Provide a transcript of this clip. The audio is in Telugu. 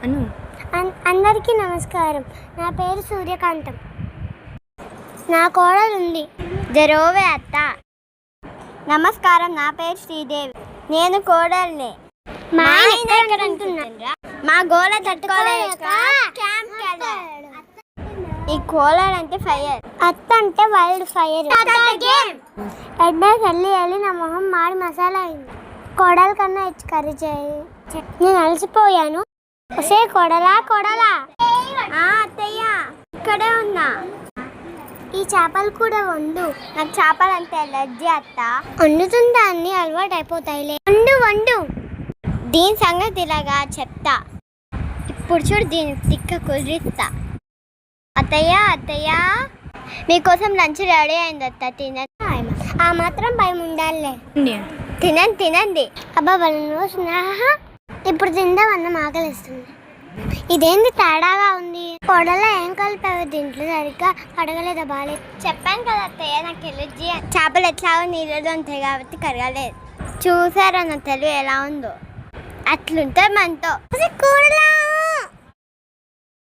అను అందరికీ నమస్కారం. నా పేరు సూర్యకాంతం. నా కోడలు ఉంది. జరోవే అత్త. నమస్కారం, నా పేరు శ్రీదేవి. నేను కోడల్ని. మా గోల తట్టుకోలేక క్యాంప్ కెళ్ళాడు. ఈ కోడలు అంటే ఫైర్, అత్త అంటే వైల్డ్ ఫైర్. ఎండకి వెళ్ళి నా మొహం మాడి మసాలా అయింది. కోడల కన్నా ఇచ్చి కర్రీ చేయి. నేను అలసిపోయాను. ఒసే కోడలా అత్తయ్య ఇక్కడే ఉన్నా. ఈ చేపలు కూడా వండు. నాకు చేపలు అంటే ఎలర్జీ అత్త. వండుతుందా అన్ని అలవాటు అయిపోతాయిలే. వండు. దీని సంగతి ఇలాగా చెప్తా. ఇప్పుడు చూడు, దీని తిక్క కుదిరిస్తా. అత్తయ్య మీకోసం లంచ్ రెడీ అయింది అత్త. తినండి. ఆ మాత్రం భయం ఉండాలే. తినండి. అబ్బా వాళ్ళు స్నేహ ఇప్పుడు తిందామన్న ఆకలిస్తుంది. ఇదేంది తేడాగా ఉంది? కోడలో ఏం కలిపావు దీంట్లో? సరిగ్గా అడగలేదా? బాలేదు. చెప్పాను కదా అత్తయ్య, నాకు ఎలర్జీ. చేపలు ఎట్లాగో నీళ్ళలో ఉంటాయి కాబట్టి కరగలేదు. చూసారా నా తెలివి ఎలా ఉందో? అట్లుంటే మనతో. కూరలా